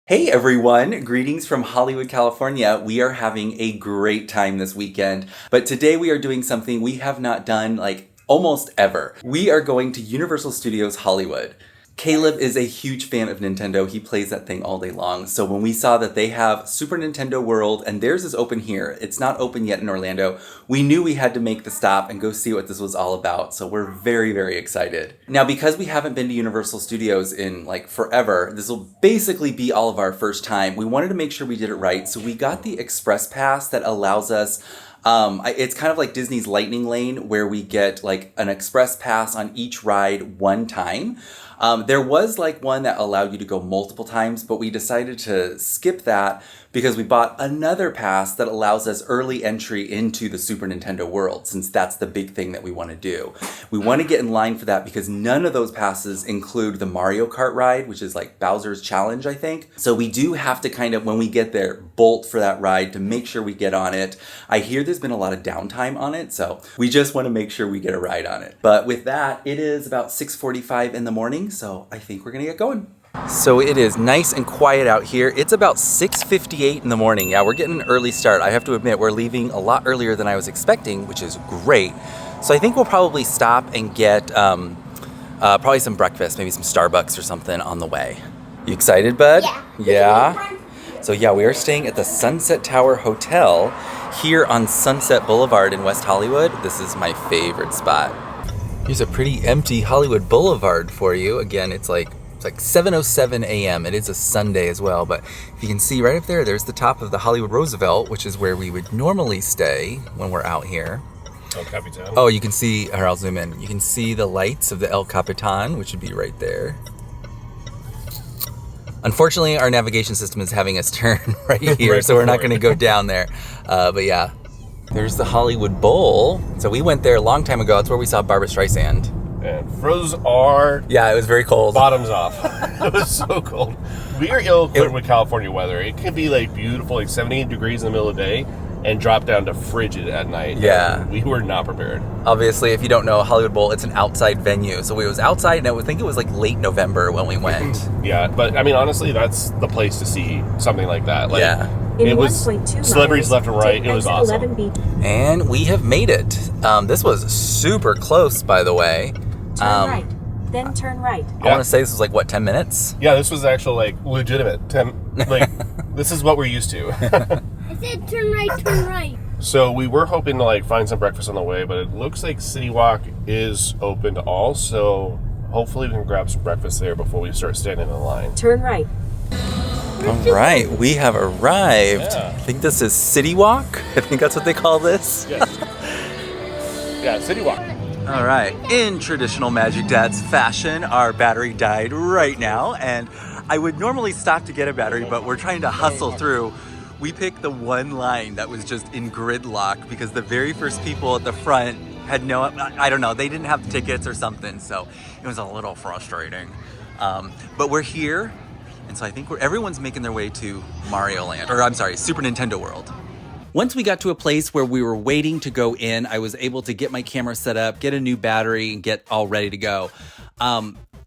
Hey everyone, greetings from Hollywood, California. We are having a great time this weekend, but today we are doing something we have not done like almost ever. We are going to Universal Studios Hollywood. Caleb is a huge fan of Nintendo. He plays that thing all day long. So when we saw that they have Super Nintendo World and theirs is open here, it's not open yet in Orlando, we knew we had to make the stop and go see what this was all about. So we're very, very excited. Now, because we haven't been to Universal Studios in like forever, this will basically be all of our first time. We wanted to make sure we did it right. So we got the Express Pass that allows us it's kind of like Disney's Lightning Lane where we get like an express pass on each ride one time. There was like one that allowed you to go multiple times, but we decided to skip that because we bought another pass that allows us early entry into the Super Nintendo World, since that's the big thing that we want to do. We want to get in line for that because none of those passes include the Mario Kart ride, which is like Bowser's Challenge, I think. So we do have to kind of, when we get there, bolt for that ride to make sure we get on it. I hear there's been a lot of downtime on it, so we just want to make sure we get a ride on it. But with that, it is about 6:45 in the morning, so I think we're gonna get going. So it is nice and quiet out here. It's about 6:58 in the morning. Yeah, we're getting an early start. I have to admit, we're leaving a lot earlier than I was expecting, which is great. So I think we'll probably stop and get probably some breakfast, maybe some Starbucks or something on the way. You excited, bud? Yeah? So yeah, we are staying at the Sunset Tower Hotel here on Sunset Boulevard in West Hollywood. This is my favorite spot. Here's a pretty empty Hollywood Boulevard for you. Again, it's like 7:07 a.m. It is a Sunday as well, but if you can see right up there, there's the top of the Hollywood Roosevelt, which is where we would normally stay when we're out here. El Capitan. Oh, you can see, here, I'll zoom in. You can see the lights of the El Capitan, which would be right there. Unfortunately, our navigation system is having us turn right here, right, so we're not going to go down there. But yeah, there's the Hollywood Bowl. So we went there a long time ago. That's where we saw Barbra Streisand. And froze our... Yeah, it was very cold. Bottoms off. It was so cold. We are ill-equipped with California weather. It can be like beautiful, like 78 degrees in the middle of the day, and drop down to frigid at night. Yeah. We were not prepared. Obviously, if you don't know, Hollywood Bowl, it's an outside venue. So we was outside, and I would think it was like late November when we went. Yeah, but I mean, honestly, that's the place to see something like that. Like, yeah. It was celebrities left and right. It was awesome. And we have made it. This was super close, by the way. Turn right, then turn right. I want to say this was like, what, 10 minutes? Yeah, this was actually like legitimate. This is what we're used to. I said turn right. So we were hoping to like find some breakfast on the way, but it looks like City Walk is open to all, so hopefully we can grab some breakfast there before we start standing in line. Turn right. All right, we have arrived. Yeah. I think this is City Walk. I think that's what they call this. Yes. Yeah, City Walk. All right, in traditional Magic Dad's fashion, our battery died right now, and I would normally stop to get a battery, but we're trying to hustle through. We picked the one line that was just in gridlock because the very first people at the front had I don't know, they didn't have tickets or something, so it was a little frustrating. But we're here, and so I think everyone's making their way to Super Nintendo World. Once we got to a place where we were waiting to go in, I was able to get my camera set up, get a new battery, and get all ready to go.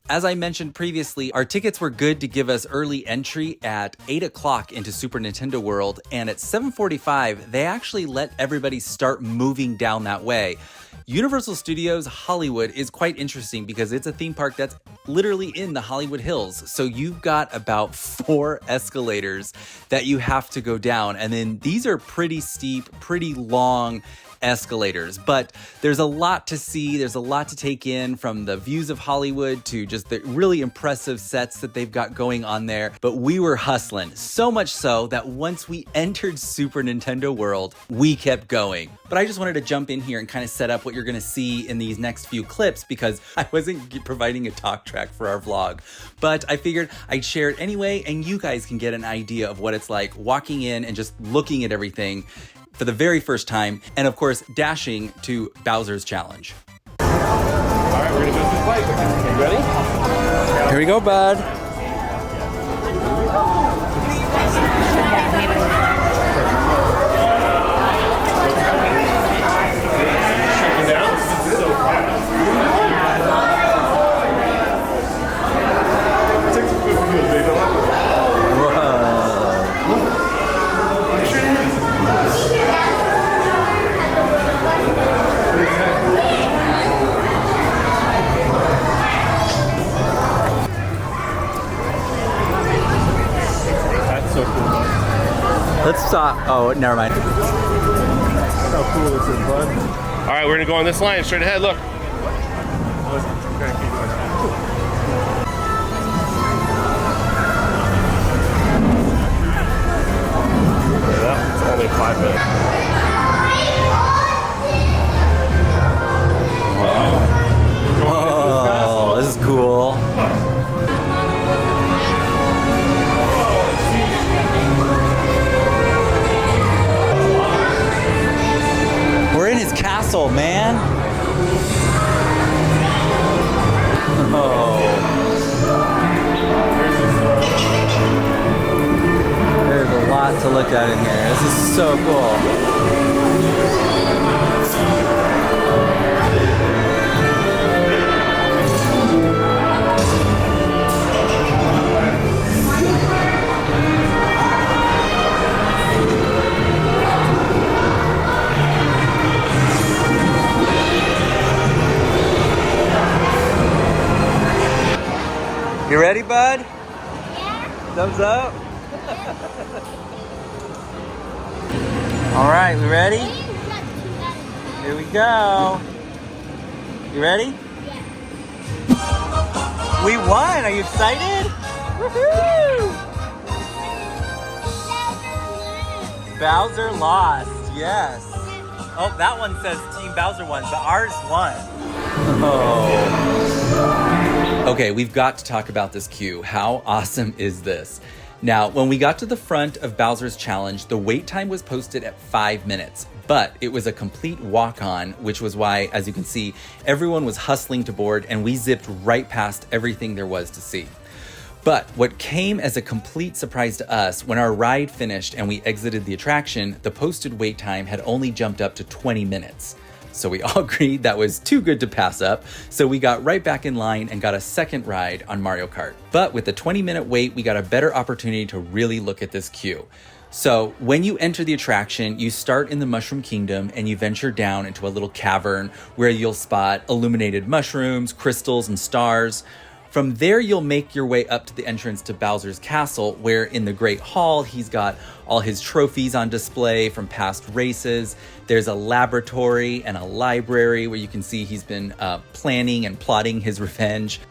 As I mentioned previously, our tickets were good to give us early entry at 8 o'clock into Super Nintendo World, and at 7:45, they actually let everybody start moving down that way. Universal Studios Hollywood is quite interesting because it's a theme park that's literally in the Hollywood Hills. So you've got about 4 escalators that you have to go down. And then these are pretty steep, pretty long escalators, but there's a lot to see. There's a lot to take in, from the views of Hollywood to just the really impressive sets that they've got going on there. But we were hustling, so much so that once we entered Super Nintendo World, we kept going. But I just wanted to jump in here and kind of set up what you're going to see in these next few clips because I wasn't providing a talk track for our vlog. But I figured I'd share it anyway, and you guys can get an idea of what it's like walking in and just looking at everything for the very first time, and of course, dashing to Bowser's Challenge. All right, we're gonna go through the pipe. You ready? Here we go, bud. Shaking down. Whoa. Let's stop. Oh, never mind. How cool is this, bud? All right, we're gonna go on this line straight ahead. Look. It's only 5 minutes. Oh, this is cool. We're in his castle, man. Oh. There's a lot to look at in here. This is so cool. You ready, bud? Yeah. Thumbs up. All right, we ready? Here we go. You ready? Yeah. We won. Are you excited? Woohoo! Bowser lost. Yes. Oh, that one says Team Bowser won, but ours won. Oh. Okay, we've got to talk about this queue. How awesome is this? Now, when we got to the front of Bowser's Challenge, the wait time was posted at 5 minutes, but it was a complete walk-on, which was why, as you can see, everyone was hustling to board and we zipped right past everything there was to see. But what came as a complete surprise to us, when our ride finished and we exited the attraction, the posted wait time had only jumped up to 20 minutes. So we all agreed that was too good to pass up, so we got right back in line and got a second ride on Mario Kart. But with the 20-minute wait, we got a better opportunity to really look at this queue. So when you enter the attraction, you start in the Mushroom Kingdom and you venture down into a little cavern where you'll spot illuminated mushrooms, crystals, and stars. From there, you'll make your way up to the entrance to Bowser's Castle, where in the Great Hall, he's got all his trophies on display from past races. There's a laboratory and a library where you can see he's been planning and plotting his revenge.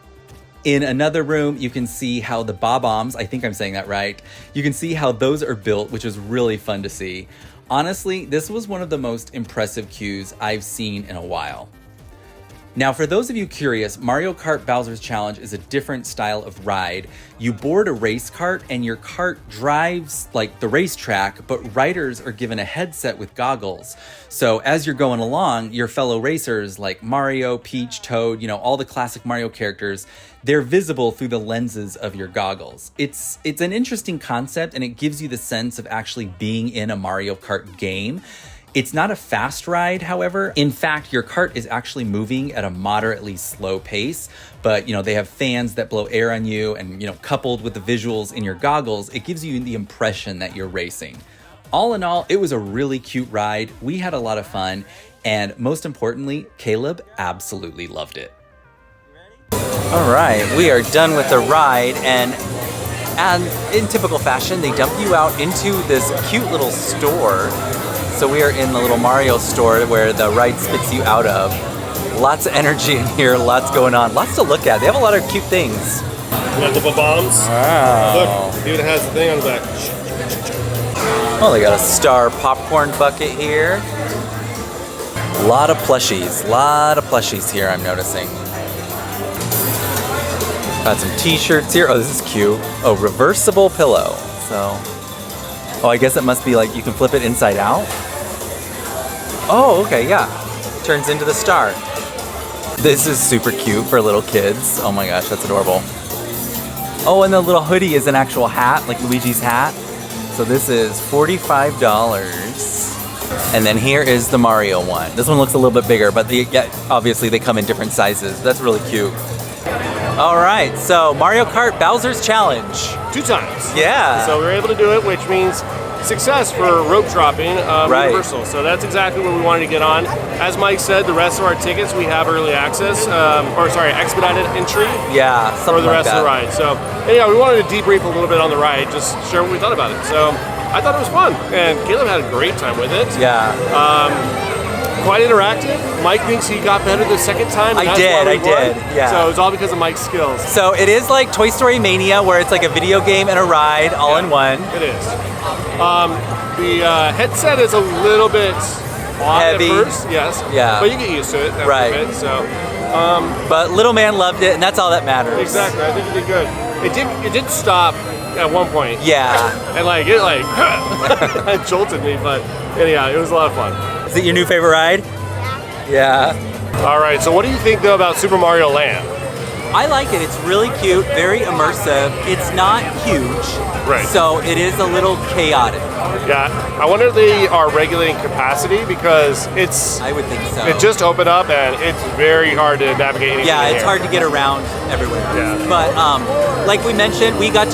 In another room, you can see how the Bob-ombs, I think I'm saying that right, you can see how those are built, which is really fun to see. Honestly, this was one of the most impressive queues I've seen in a while. Now, for those of you curious, Mario Kart Bowser's Challenge is a different style of ride. You board a race cart and your cart drives like the racetrack, but riders are given a headset with goggles. So as you're going along, your fellow racers like Mario, Peach, Toad, all the classic Mario characters, they're visible through the lenses of your goggles. It's an interesting concept and it gives you the sense of actually being in a Mario Kart game. It's not a fast ride, however. In fact, your cart is actually moving at a moderately slow pace, but they have fans that blow air on you and coupled with the visuals in your goggles, it gives you the impression that you're racing. All in all, it was a really cute ride. We had a lot of fun, and most importantly, Caleb absolutely loved it. All right, we are done with the ride, and in typical fashion, they dump you out into this cute little store. So we are in the little Mario store where the ride spits you out of. Lots of energy in here, lots going on, lots to look at. They have a lot of cute things. Multiple bombs. Wow. Look, it even has the thing on the back. Oh, they got a star popcorn bucket here. A lot of plushies here, I'm noticing. Got some t-shirts here. Oh, this is cute. Oh, reversible pillow. Oh, I guess it must be like you can flip it inside out. Oh, okay, yeah. Turns into the star. This is super cute for little kids. Oh my gosh, that's adorable. Oh, and the little hoodie is an actual hat, like Luigi's hat. So this is $45. And then here is the Mario one. This one looks a little bit bigger, but obviously they come in different sizes. That's really cute. All right, so Mario Kart Bowser's Challenge. 2 times. Yeah. So we were able to do it, which means success for rope dropping Universal. So that's exactly what we wanted to get on. As Mike said, the rest of our tickets, we have early access, expedited entry for the rest of the ride. So anyhow, we wanted to debrief a little bit on the ride, just share what we thought about it. So I thought it was fun, and Caleb had a great time with it. Yeah. Quite interactive. Mike thinks he got better the second time. I did. Yeah. So it was all because of Mike's skills. So it is like Toy Story Mania, where it's like a video game and a ride all in one. It is. The headset is a little bit odd heavy at first, yes. Yeah. But you get used to it after Right. a bit, so. But little man loved it, and that's all that matters. Exactly, I think you did good. It did stop at one point. Yeah. And like, it like, it jolted me, but anyhow, it was a lot of fun. Is it your new favorite ride? Yeah. All right, so what do you think though about Super Mario Land? I like it. It's really cute, very immersive. It's not huge, Right. so it is a little chaotic. Yeah, I wonder if they are regulating capacity because I would think so. it just opened up and it's very hard to navigate anything. Yeah, in it's here. hard to get around everywhere. Yeah. But like we mentioned, we got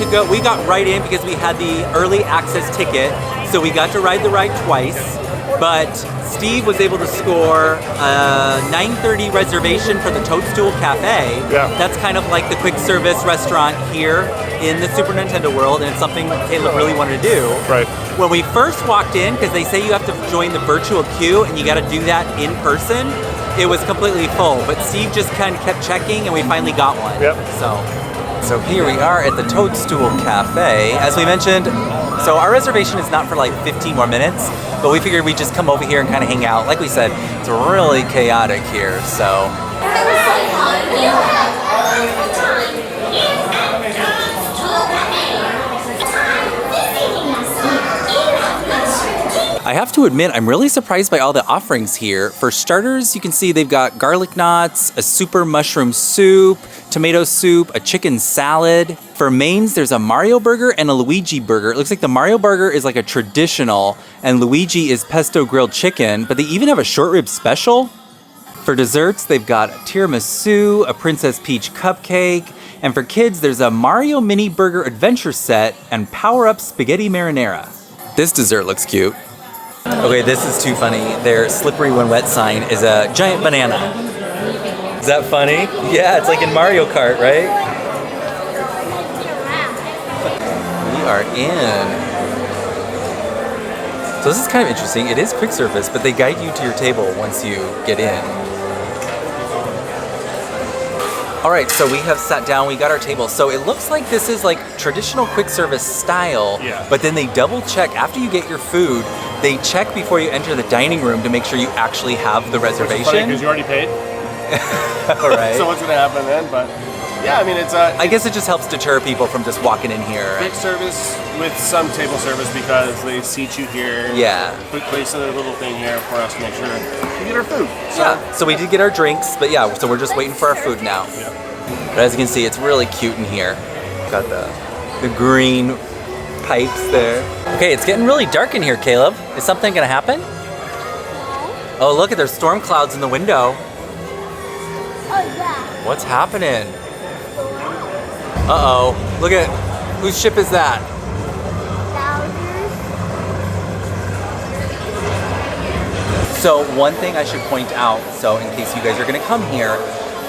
right in because we had the early access ticket, so we got to ride the ride twice. But Steve was able to score a 9:30 reservation for the Toadstool Cafe. Yeah. That's kind of like the quick service restaurant here in the Super Nintendo world, and it's something Caleb really wanted to do. Right. When we first walked in, because they say you have to join the virtual queue and you got to do that in person, it was completely full. But Steve just kind of kept checking, and we finally got one. Yep. So here we are at the Toadstool Cafe. As we mentioned, so our reservation is not for like 15 more minutes, but we figured we'd just come over here and kind of hang out. Like we said, it's really chaotic here, so. I have to admit, I'm really surprised by all the offerings here. For starters, you can see they've got garlic knots, a super mushroom soup, tomato soup, a chicken salad. For mains, there's a Mario burger and a Luigi burger. It looks like the Mario burger is like a traditional, and Luigi is pesto grilled chicken, but they even have a short rib special. For desserts, they've got a tiramisu, a Princess Peach cupcake, and for kids, there's a Mario mini burger adventure set and power-up spaghetti marinara. This dessert looks cute. Okay, this is too funny. Their slippery when wet sign is a giant banana. Is that funny? Yeah, it's like in Mario Kart, right? We are in. So this is kind of interesting. It is quick service, but they guide you to your table once you get in. All right, so we have sat down, we got our table. So it looks like this is like traditional quick service style, but then they double check after you get your food. They check before you enter the dining room to make sure you actually have the reservation. Because you already paid. All right. So what's gonna happen then? But yeah, I mean it's I guess it just helps deter people from just walking in here. quick service with some table service because they seat you here. Yeah. Put place a little thing here for us to make sure we get our food. So Yeah. So we did get our drinks, but yeah, so we're just waiting for our food now. yeah. But as you can see, it's really cute in here. Got the green pipes there. Okay, it's getting really dark in here, Caleb. Is something gonna happen? Oh, look, there's storm clouds in the window. Oh, yeah. What's happening? Uh-oh. Look at, whose ship is that? So one thing I should point out, so in case you guys are gonna come here,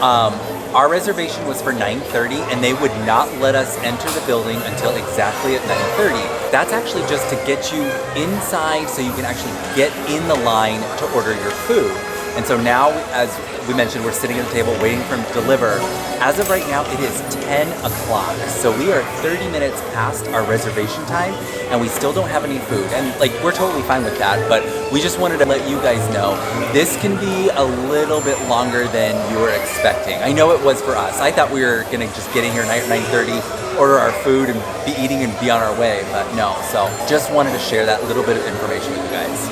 our reservation was for 9:30 and they would not let us enter the building until exactly at 9:30. That's actually just to get you inside so you can actually get in the line to order your food. And so now, as we mentioned, we're sitting at the table waiting for him to deliver. As of right now, it is 10 o'clock. So we are 30 minutes past our reservation time and we still don't have any food. And like, we're totally fine with that, but we just wanted to let you guys know this can be a little bit longer than you were expecting. I know it was for us. I thought we were gonna just get in here at 9:30, order our food and be eating and be on our way, but no. So just wanted to share that little bit of information with you guys.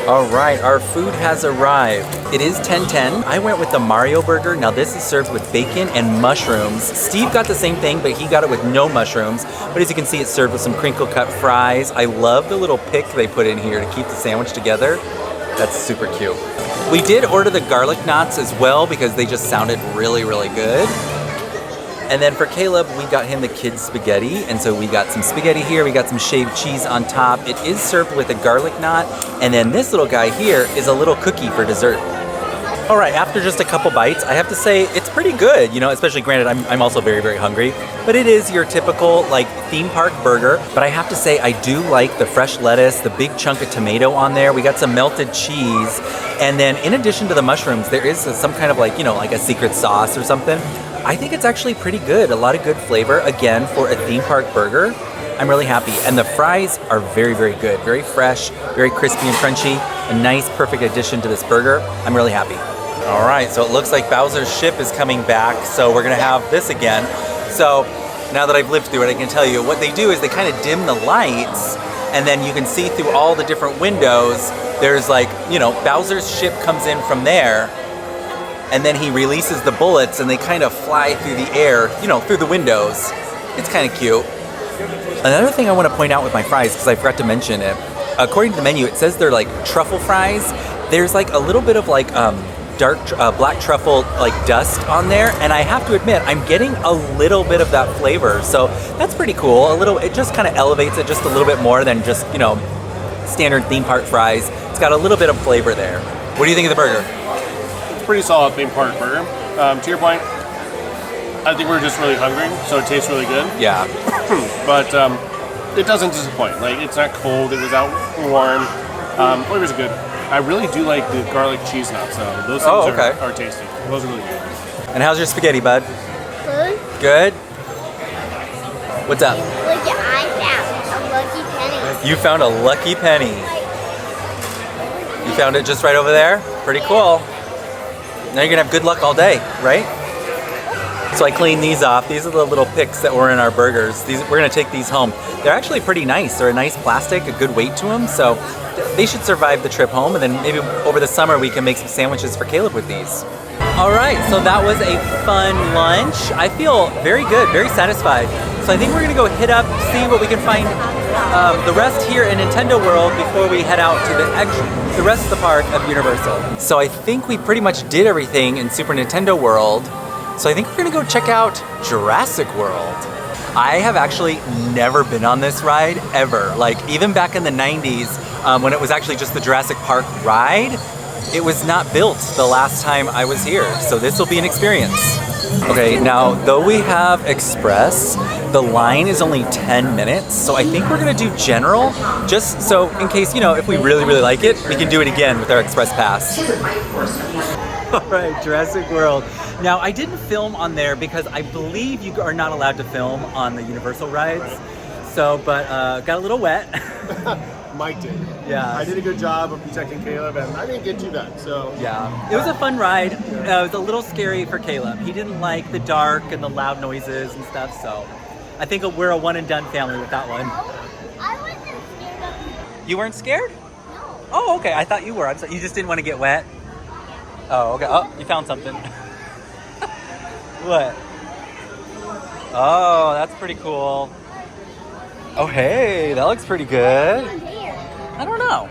All right, our food has arrived. It is 10:10. I went with the Mario burger. Now this is served with bacon and mushrooms. Steve got the same thing, but he got it with no mushrooms. But as you can see, it's served with some crinkle cut fries. I love the little pick they put in here to keep the sandwich together. That's super cute. We did order the garlic knots as well because they just sounded really, really good. And then for Caleb, we got him the kids spaghetti. And so we got some spaghetti here. We got some shaved cheese on top. It is served with a garlic knot. And then this little guy here is a little cookie for dessert. All right, after just a couple bites, I have to say it's pretty good, you know, especially granted I'm also very, very hungry, but it is your typical like theme park burger. But I have to say I do like the fresh lettuce, the big chunk of tomato on there. We got some melted cheese. And then in addition to the mushrooms, there is some kind of like, you know, like a secret sauce or something. I think it's actually pretty good. A lot of good flavor, again, for a theme park burger. I'm really happy. And the fries are very, very good. Very fresh, very crispy and crunchy. A nice, perfect addition to this burger. I'm really happy. All right, so it looks like Bowser's ship is coming back, so we're gonna have this again. So now that I've lived through it, I can tell you what they do is they kind of dim the lights, and then you can see through all the different windows. There's like, you know, Bowser's ship comes in from there, and then he releases the bullets, and they kind of fly through the air, you know, through the windows. It's kind of cute. Another thing I want to point out with my fries, because I forgot to mention it, according to the menu, it says they're like truffle fries. There's like a little bit of like black truffle like dust on there, and I have to admit I'm getting a little bit of that flavor, so that's pretty cool. It just kind of elevates it just a little bit more than just, you know, standard theme park fries. It's got a little bit of flavor there. What do you think of the burger? It's a pretty solid theme park burger. To your point, I think we're just really hungry, so it tastes really good. Yeah. But it doesn't disappoint. Like, it's not cold, it was out warm. Flavor's good. I really do like the garlic cheese nuts, though. Those things are tasty. Those are really good. And how's your spaghetti, bud? Good. Good? What's up? Look, I found a lucky penny. You found a lucky penny. You found it just right over there? Pretty cool. Now you're gonna have good luck all day, right? So I cleaned these off. These are the little picks that were in our burgers. We're gonna take these home. They're actually pretty nice. They're a nice plastic, a good weight to them, so they should survive the trip home, and then maybe over the summer we can make some sandwiches for Caleb with these. All right, so that was a fun lunch. I feel very good, very satisfied. So I think we're gonna go hit up, see what we can find the rest here in Nintendo World before we head out to the rest of the park of Universal. So I think we pretty much did everything in Super Nintendo World. So I think we're gonna go check out Jurassic World. I have actually never been on this ride ever. Like even back in the 90s, when it was actually just the Jurassic Park ride, it was not built the last time I was here. So this will be an experience. Okay, now though we have Express, the line is only 10 minutes. So I think we're gonna do General, just so in case, you know, if we really, really like it, we can do it again with our Express Pass. All right, Jurassic World. Now, I didn't film on there because I believe you are not allowed to film on the Universal rides. So, but got a little wet. Mike did. Yeah. I did a good job of protecting Caleb, and I didn't get too bad, so. Yeah. It was a fun ride. It was a little scary for Caleb. He didn't like the dark and the loud noises and stuff, so I think we're a one and done family with that one. I wasn't scared of it. You weren't scared? No. Oh, okay. I thought you were. I'm sorry. You just didn't want to get wet? Oh, okay. Oh, you found something. What? Oh, that's pretty cool. Oh, hey, that looks pretty good. I don't know.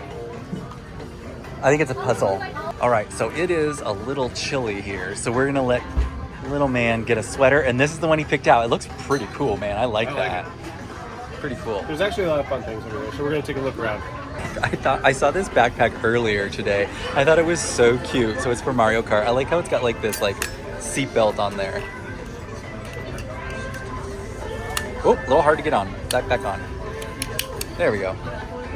I think it's a puzzle. All right, so it is a little chilly here. So we're gonna let little man get a sweater, and this is the one he picked out. It looks pretty cool, man. I like that. Pretty cool. There's actually a lot of fun things over there, so we're gonna take a look around. I saw this backpack earlier today. I thought it was so cute. So it's for Mario Kart. I like how it's got like this like seatbelt on there. Oh, a little hard to get on. Backpack on. There we go.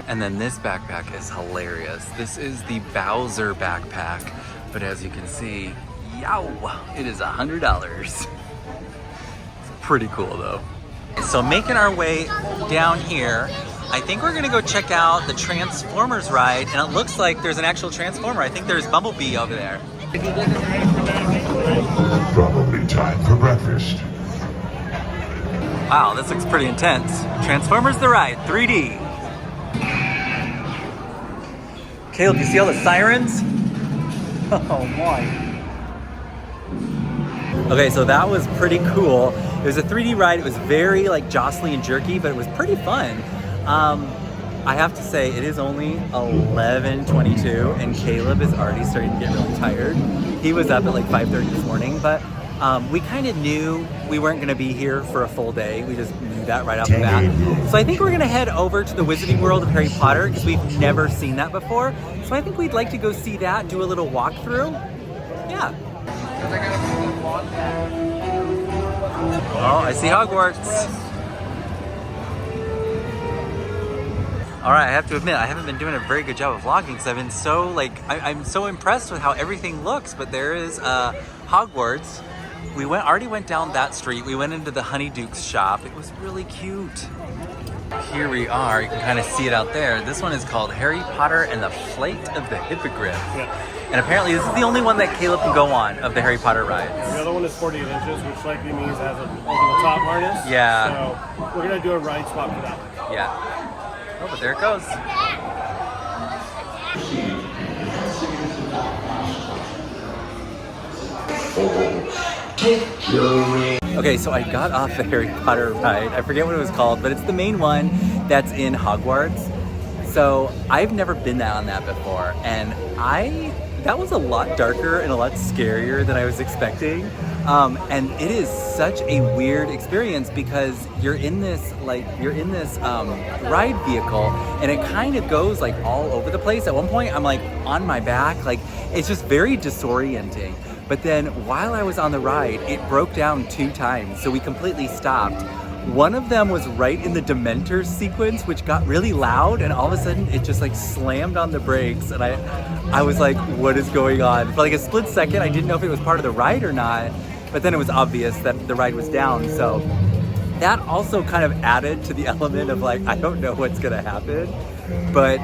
And then this backpack is hilarious. This is the Bowser backpack, but as you can see, yow, it is $100. It's pretty cool though. So making our way down here, I think we're gonna go check out the Transformers ride, and it looks like there's an actual Transformer. I think there's Bumblebee over there. Probably time for breakfast. Wow, this looks pretty intense. Transformers the ride, 3D. Caleb, you see all the sirens? Oh my. Okay, so that was pretty cool. It was a 3D ride. It was very like jostly and jerky, but it was pretty fun. I have to say, it is only 11:22, and Caleb is already starting to get really tired. He was up at like 5:30 this morning, but we kind of knew we weren't going to be here for a full day. We just knew that right off the bat. So I think we're going to head over to the Wizarding World of Harry Potter because we've never seen that before. So I think we'd like to go see that, do a little walkthrough. Yeah. Oh, I see Hogwarts. All right, I have to admit, I haven't been doing a very good job of vlogging because I've been so I'm so impressed with how everything looks. But there is Hogwarts. We already went down that street. We went into the Honeyduke's shop. It was really cute. Here we are. You can kind of see it out there. This one is called Harry Potter and the Flight of the Hippogriff. Yeah. And apparently this is the only one that Caleb can go on of the Harry Potter rides. The other one is 48 inches, which likely means it has an over-the-top harness. Yeah. So we're going to do a ride swap for that one. Yeah. Oh, but there it goes. Okay, so I got off the Harry Potter ride. I forget what it was called, but it's the main one that's in Hogwarts. So I've never been on that before, and that was a lot darker and a lot scarier than I was expecting. And it is such a weird experience because you're in this ride vehicle, and it kind of goes like all over the place. At one point, I'm like on my back, like it's just very disorienting. But then while I was on the ride, it broke down 2 times, so we completely stopped. One of them was right in the Dementors sequence, which got really loud, and all of a sudden it just like slammed on the brakes, and I was like, what is going on? For like a split second, I didn't know if it was part of the ride or not, but then it was obvious that the ride was down, so that also kind of added to the element of like, I don't know what's gonna happen. But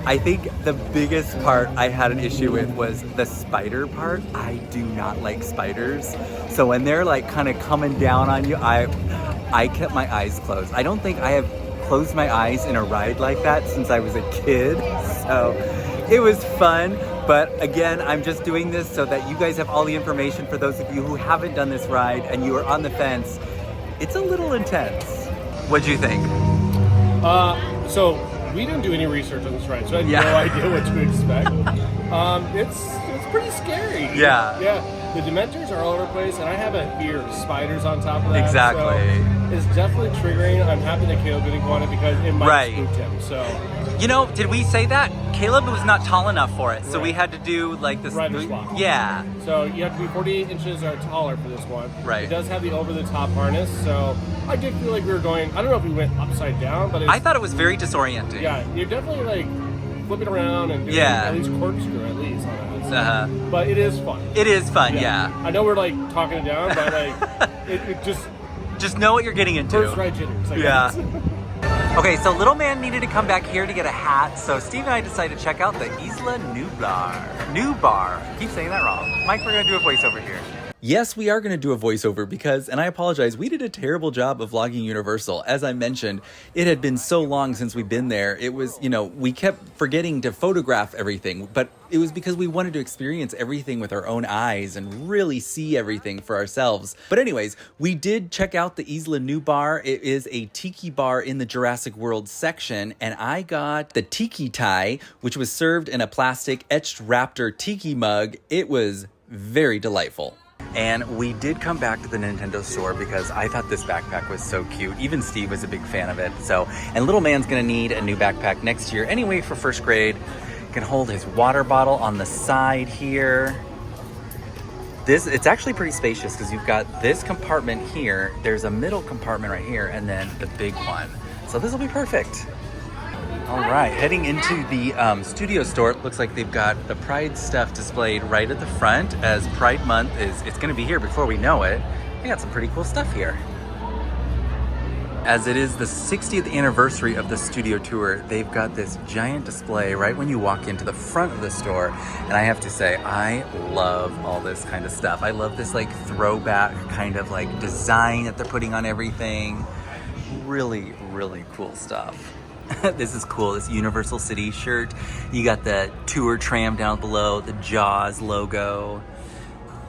I think the biggest part I had an issue with was the spider part. I do not like spiders. So when they're like kind of coming down on you, I kept my eyes closed. I don't think I have closed my eyes in a ride like that since I was a kid. So it was fun. But again, I'm just doing this so that you guys have all the information for those of you who haven't done this ride and you are on the fence. It's a little intense. What'd you think? So we didn't do any research on this ride, so I had no idea what to expect. It's pretty scary. Yeah. Yeah. The Dementors are all over the place, and I have a fear of spiders on top of that. Exactly. So it's definitely triggering. I'm happy that Caleb didn't go on it because it might spook him. So, you know, did we say that? Caleb was not tall enough for it, so we had to do like this. Rider swap. Yeah. So you have to be 48 inches or taller for this one. Right. It does have the over-the-top harness, so I did feel like we were going. I don't know if we went upside down, but I thought it was very disorienting. Yeah, you're definitely like flipping around and doing at least corkscrew at least on it. But it is fun. It is fun, yeah. I know we're like talking it down, but like it just know what you're getting into. First ride jitters. Yeah. Okay, so little man needed to come back here to get a hat, so Steve and I decided to check out the Isla Nublar. Keep saying that wrong. Mike, we're gonna do a voiceover here. Yes, we are going to do a voiceover because, and I apologize, we did a terrible job of vlogging Universal. As I mentioned, it had been so long since we've been there. It was, we kept forgetting to photograph everything, but it was because we wanted to experience everything with our own eyes and really see everything for ourselves. But anyways, we did check out the Isla Nublar. It is a tiki bar in the Jurassic World section, and I got the tiki tie, which was served in a plastic etched raptor tiki mug. It was very delightful. And we did come back to the Nintendo store because I thought this backpack was so cute. Even Steve was a big fan of it. And little man's gonna need a new backpack next year anyway for first grade. Can hold his water bottle on the side here. It's actually pretty spacious because you've got this compartment here. There's a middle compartment right here, and then the big one. So this will be perfect. All right, heading into the studio store. It looks like they've got the Pride stuff displayed right at the front, as Pride Month it's going to be here before we know it. They got some pretty cool stuff here. As it is the 60th anniversary of the studio tour, they've got this giant display right when you walk into the front of the store. And I have to say, I love all this kind of stuff. I love this like throwback kind of like design that they're putting on everything. Really, really cool stuff. This is cool, this Universal City shirt. You got the tour tram down below, the Jaws logo.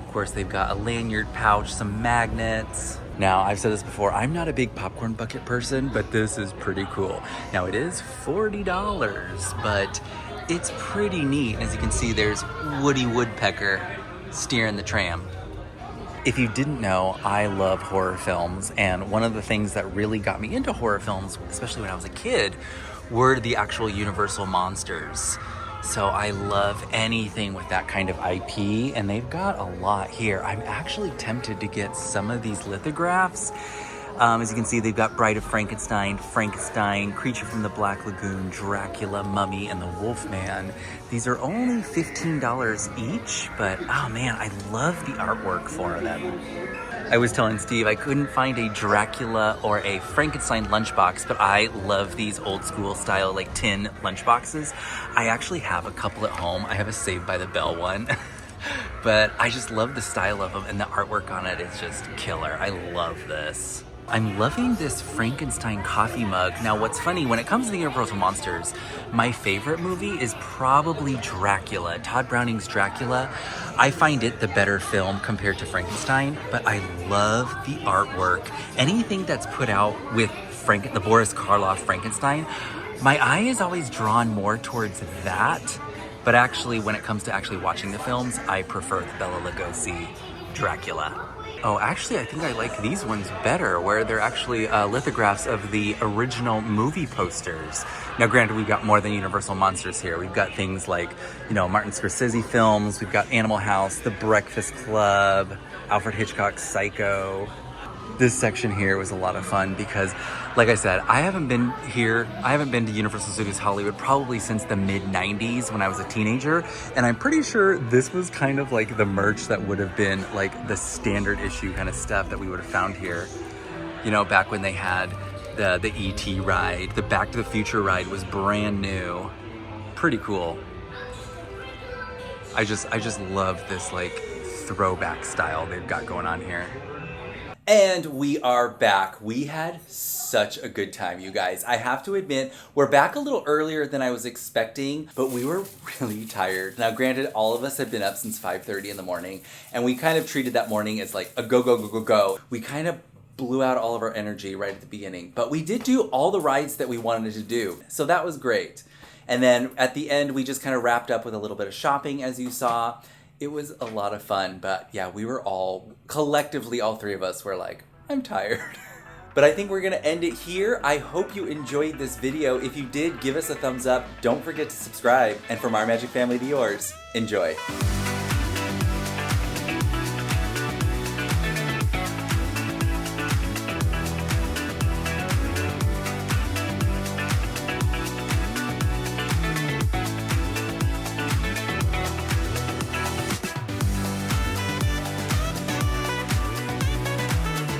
Of course, they've got a lanyard pouch, some magnets. Now, I've said this before, I'm not a big popcorn bucket person, but this is pretty cool. Now, it is $40, but it's pretty neat. As you can see, there's Woody Woodpecker steering the tram. If you didn't know, I love horror films, and one of the things that really got me into horror films, especially when I was a kid, were the actual Universal monsters. So I love anything with that kind of IP, and they've got a lot here. I'm actually tempted to get some of these lithographs. As you can see, they've got Bride of Frankenstein, Creature from the Black Lagoon, Dracula, Mummy, and the Wolfman. These are only $15 each, but oh man, I love the artwork for them. I was telling Steve I couldn't find a Dracula or a Frankenstein lunchbox, but I love these old school style like tin lunchboxes. I actually have a couple at home. I have a Saved by the Bell one. But I just love the style of them, and the artwork on it is just killer. I love this. I'm loving this Frankenstein coffee mug. Now, what's funny, when it comes to the Universal Monsters, my favorite movie is probably Dracula, Todd Browning's Dracula. I find it the better film compared to Frankenstein, but I love the artwork. Anything that's put out with the Boris Karloff Frankenstein, my eye is always drawn more towards that. But actually, when it comes to actually watching the films, I prefer the Bela Lugosi Dracula. Oh, actually, I think I like these ones better, where they're actually lithographs of the original movie posters. Now, granted, we've got more than Universal Monsters here. We've got things like, Martin Scorsese films. We've got Animal House, The Breakfast Club, Alfred Hitchcock's Psycho. This section here was a lot of fun because, like I said, I haven't been to Universal Studios Hollywood probably since the mid-90s when I was a teenager, and I'm pretty sure this was kind of like the merch that would have been like the standard issue kind of stuff that we would have found here. Back when they had the E.T. ride, the Back to the Future ride was brand new. Pretty cool. I just love this like throwback style they've got going on here. And we are back. We had such a good time, you guys. I have to admit, we're back a little earlier than I was expecting, but we were really tired. Now, granted, all of us had been up since 5:30 in the morning, and we kind of treated that morning as like a go, go, go, go, go. We kind of blew out all of our energy right at the beginning, but we did do all the rides that we wanted to do, so that was great. And then at the end, we just kind of wrapped up with a little bit of shopping, as you saw. It was a lot of fun, but yeah, we were all three of us were like, I'm tired. But I think we're gonna end it here. I hope you enjoyed this video. If you did, give us a thumbs up. Don't forget to subscribe. And from our magic family to yours, enjoy.